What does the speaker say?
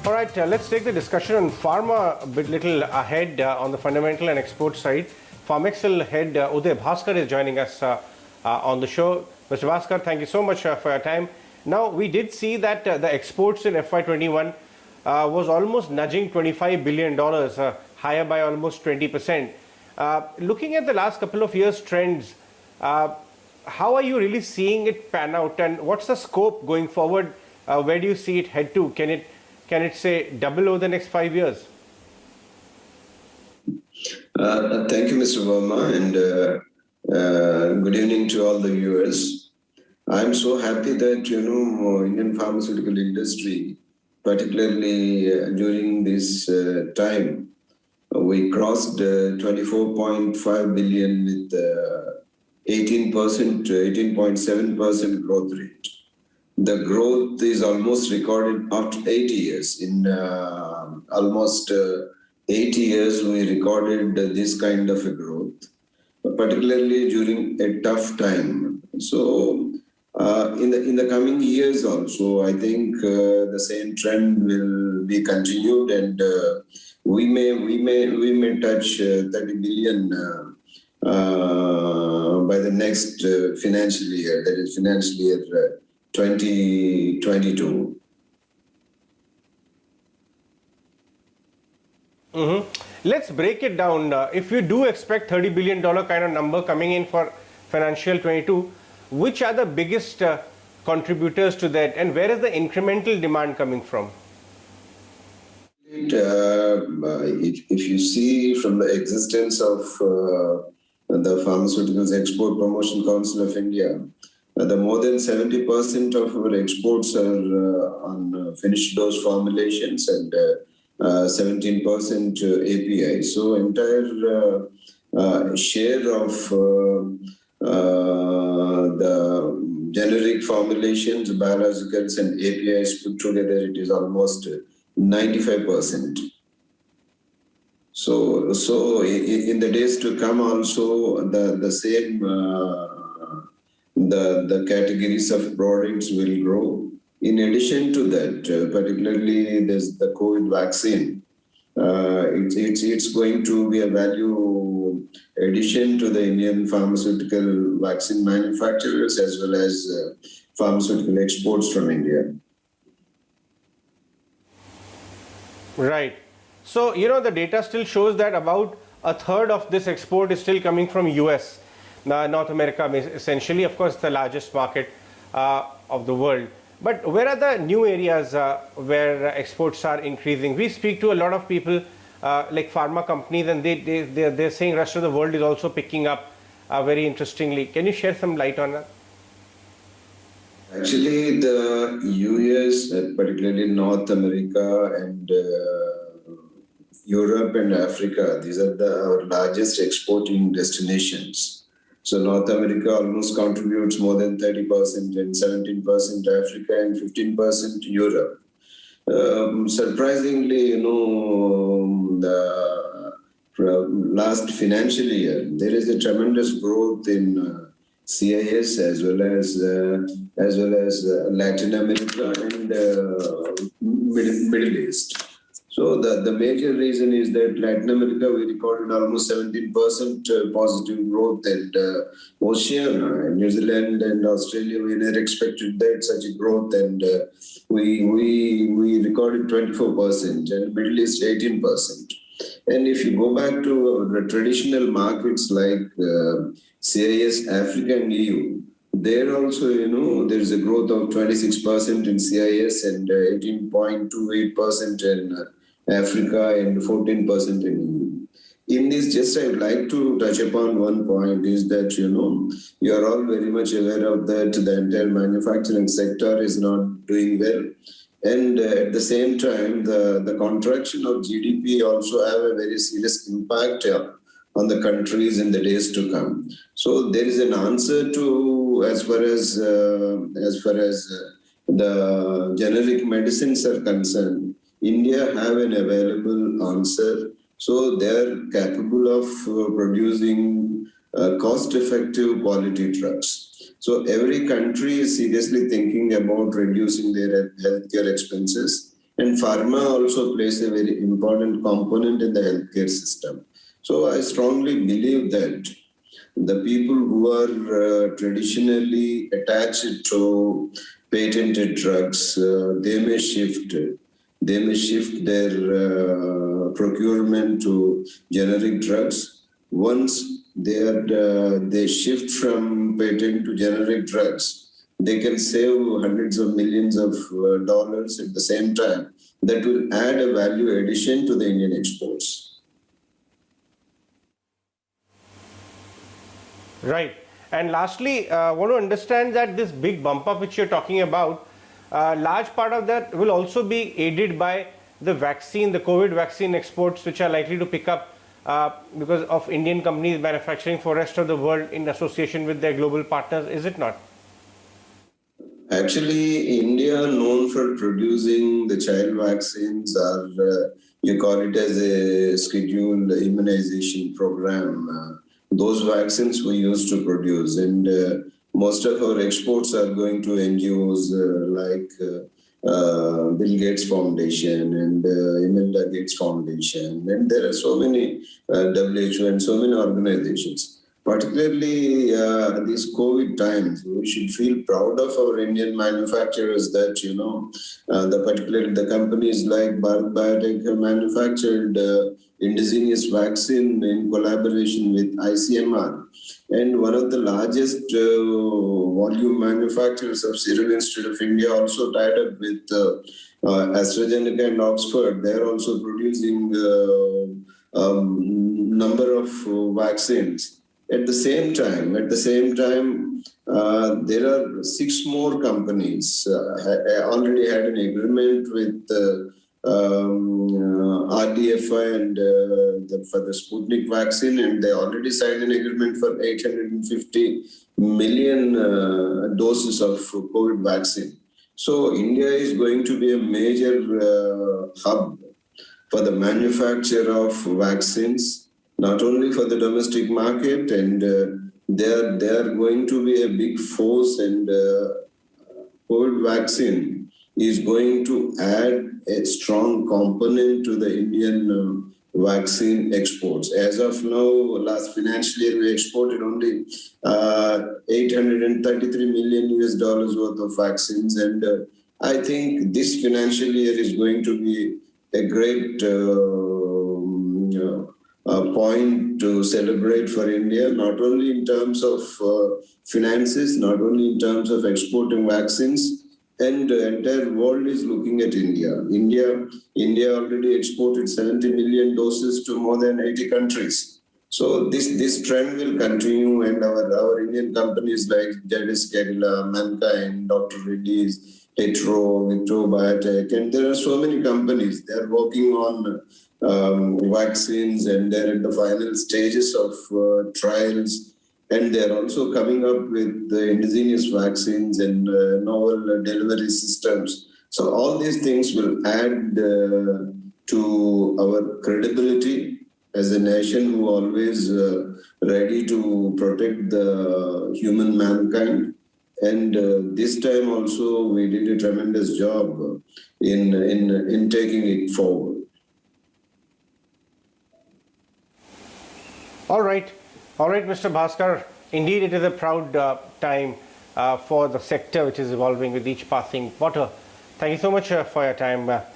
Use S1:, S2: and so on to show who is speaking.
S1: All right, let's take the discussion on pharma a little ahead on the fundamental and export side. Pharmaceuticals head Uday Bhaskar is joining us on the show. Mr. Bhaskar, thank you so much for your time. Now, we did see that the exports in FY21 was almost nudging $25 billion, higher by almost 20%. Looking at the last couple of years' trends, how are you really seeing it pan out, and what's the scope going forward? Where do you see it head to? Can it say double over the next 5 years?
S2: Thank you, Mr. Verma, and good evening to all the viewers. I'm so happy that Indian pharmaceutical industry, particularly during this time, we crossed 24.5 billion with 18.7% growth rate. The growth is almost recorded after 8 years. In almost 8 years, we recorded this kind of a growth, particularly during a tough time. So, in the coming years also, I think the same trend will be continued, and we may touch 30 billion by the next financial year. That is financial year 2022.
S1: Let's break it down. If you do expect $30 billion kind of number coming in for financial 22, which are the biggest contributors to that, and where is the incremental demand coming from?
S2: If you see from the existence of the Pharmaceuticals Export Promotion Council of India, the more than 70% of our exports are on finished dose formulations and 17% API. So entire share of the generic formulations, biologicals and APIs put together, it is almost 95%. So in the days to come also, the same the categories of products will grow. In addition to that, particularly there's the COVID vaccine. It's going to be a value addition to the Indian pharmaceutical vaccine manufacturers as well as pharmaceutical exports from India.
S1: Right. So, the data still shows that about a third of this export is still coming from US. North America, essentially, of course, the largest market of the world. But where are the new areas where exports are increasing? We speak to a lot of people like pharma companies, and they're saying rest of the world is also picking up very interestingly. Can you share some light on that?
S2: Actually, the US, particularly North America and Europe and Africa, these are our largest exporting destinations. So North America almost contributes more than 30% and 17% Africa and 15% Europe. Surprisingly, the last financial year, there is a tremendous growth in CIS as well as Latin America and Middle East. So the major reason is that Latin America, we recorded almost 17% positive growth, and Oceania, New Zealand and Australia, we never expected that such a growth, and we recorded 24%, and Middle East 18%. And if you go back to the traditional markets like CIS, Africa and EU, there also, there is a growth of 26% in CIS and 18.28% in Africa and 14% in EU. In this, just I would like to touch upon one point is that, you are all very much aware of that the entire manufacturing sector is not doing well. And at the same time, the contraction of GDP also have a very serious impact on the countries in the days to come. So there is an answer to as far as the generic medicines are concerned. India have an available answer. So they are capable of producing cost-effective quality drugs. So every country is seriously thinking about reducing their healthcare expenses And pharma also plays a very important component in the healthcare system. So I strongly believe that the people who are traditionally attached to patented drugs, they may shift their procurement to generic drugs. Once they shift from patent to generic drugs, they can save hundreds of millions of dollars at the same time. That will add a value addition to the Indian exports.
S1: Right. And lastly, I want to understand that this big bump up which you're talking about, large part of that will also be aided by the vaccine, the COVID vaccine exports, which are likely to pick up because of Indian companies manufacturing for rest of the world in association with their global partners, is it not?
S2: Actually, India, known for producing the child vaccines, or you call it as a scheduled immunization program. Those vaccines we used to produce, and most of our exports are going to NGOs like Bill Gates Foundation and Melinda Gates Foundation, and there are so many WHO and so many organizations. Particularly these COVID times, we should feel proud of our Indian manufacturers that, the companies like Bharat Biotech have manufactured indigenous vaccine in collaboration with ICMR. And one of the largest volume manufacturers of Serum Institute of India also tied up with AstraZeneca and Oxford. They're also producing number of vaccines. At the same time, there are 6 more companies already had an agreement with RDFI and for the Sputnik vaccine, and they already signed an agreement for 850 million doses of COVID vaccine. So India is going to be a major hub for the manufacture of vaccines, not only for the domestic market, and they are going to be a big force, and COVID vaccine is going to add a strong component to the Indian vaccine exports. As of now, last financial year, we exported only $833 million worth of vaccines, and I think this financial year is going to be a great point to celebrate for India, not only in terms of finances, not only in terms of exporting vaccines, and the entire world is looking at India. India already exported 70 million doses to more than 80 countries. So this trend will continue, and our Indian companies like Jadis Kerala, Mankind, Dr. Reddy's, Hetero, Vitro Biotech, and there are so many companies. They are working on vaccines, and they're at the final stages of trials, and they're also coming up with the indigenous vaccines and novel delivery systems. So all these things will add to our credibility as a nation who always ready to protect the human mankind. And this time also we did a tremendous job in taking it forward.
S1: All right, Mr. Bhaskar. Indeed, it is a proud time for the sector which is evolving with each passing quarter. Thank you so much for your time.